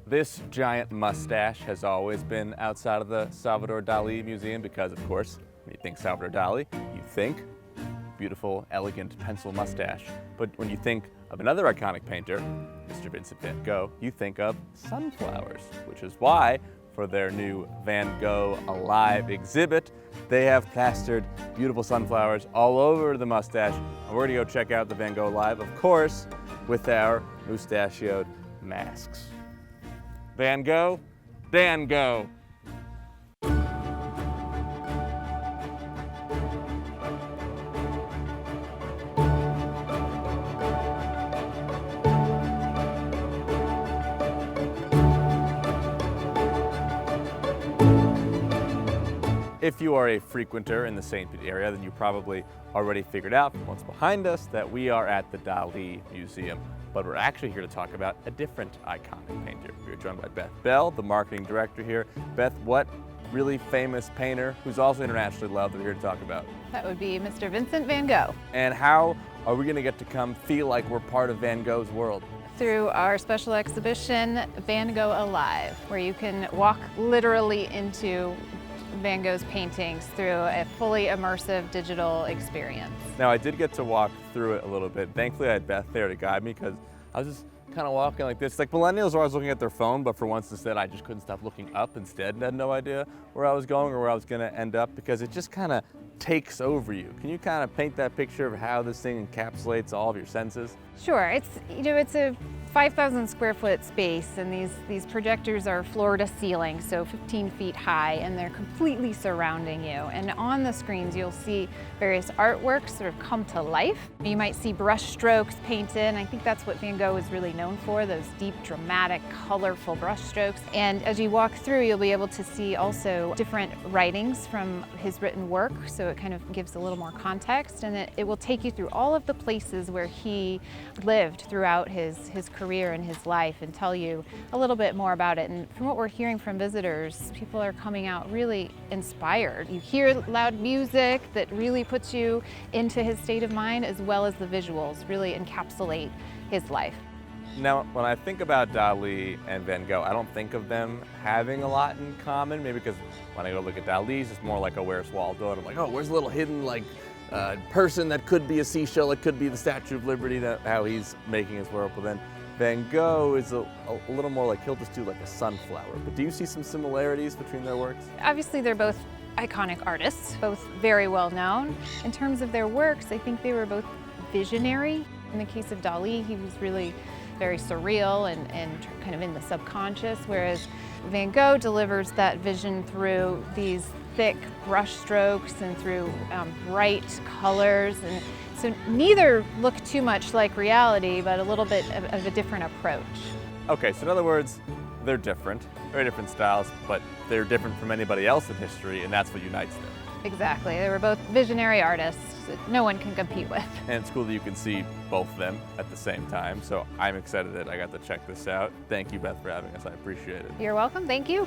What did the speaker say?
This giant mustache has always been outside of the Salvador Dali Museum because, of course, when you think Salvador Dali, you think beautiful, elegant pencil mustache. But when you think of another iconic painter, Mr. Vincent van Gogh, you think of sunflowers, which is why, for their new Van Gogh Alive exhibit, they have plastered beautiful sunflowers all over the mustache. And we're gonna go check out the Van Gogh Alive, of course, with our mustachioed masks. Van Gogh, Dan Go. If you are a frequenter in the St. Pete area, then you probably already figured out from what's behind us that we are at the Dali Museum. But we're actually here to talk about a different iconic painter. We are joined by Beth Bell, the marketing director here. Beth, what really famous painter who's also internationally loved that we're here to talk about? That would be Mr. Vincent van Gogh. And how are we gonna get to come feel like we're part of Van Gogh's world? Through our special exhibition, Van Gogh Alive, where you can walk literally into Van Gogh's paintings through a fully immersive digital experience. Now, I did get to walk through it a little bit. Thankfully, I had Beth there to guide me because I was just kind of walking like this. Like millennials are always looking at their phone, but for once instead, I just couldn't stop looking up instead and had no idea where I was going or where I was going to end up because it just kind of takes over you. Can you kind of paint that picture of how this thing encapsulates all of your senses? Sure, it's a 5,000 square foot space, and these projectors are floor to ceiling, so 15 feet high, and they're completely surrounding you. And on the screens, you'll see various artworks sort of come to life. You might see brush strokes painted, and I think that's what Van Gogh is really known for, those deep, dramatic, colorful brush strokes. And as you walk through, you'll be able to see also different writings from his written work, so it kind of gives a little more context, and it will take you through all of the places where he lived throughout his career and his life and tell you a little bit more about it. And from what we're hearing from visitors, people are coming out really inspired. You hear loud music that really puts you into his state of mind, as well as the visuals really encapsulate his life. Now, when I think about Dali and Van Gogh, I don't think of them having a lot in common, maybe because when I go look at Dali's, it's more like a Where's Waldo, and I'm like, oh, where's a little hidden person that could be a seashell, it could be the Statue of Liberty, how he's making his work. But then Van Gogh is a little more like he'll just do like a sunflower. But do you see some similarities between their works? Obviously, they're both iconic artists, both very well known. In terms of their works, I think they were both visionary. In the case of Dali, he was really very surreal and kind of in the subconscious, whereas Van Gogh delivers that vision through these thick brush strokes and through bright colors. And so neither look too much like reality, but a little bit of a different approach. Okay, so in other words, they're different, very different styles, but they're different from anybody else in history, and that's what unites them. Exactly, they were both visionary artists that no one can compete with. And it's cool that you can see both of them at the same time, so I'm excited that I got to check this out. Thank you, Beth, for having us. I appreciate it. You're welcome, thank you.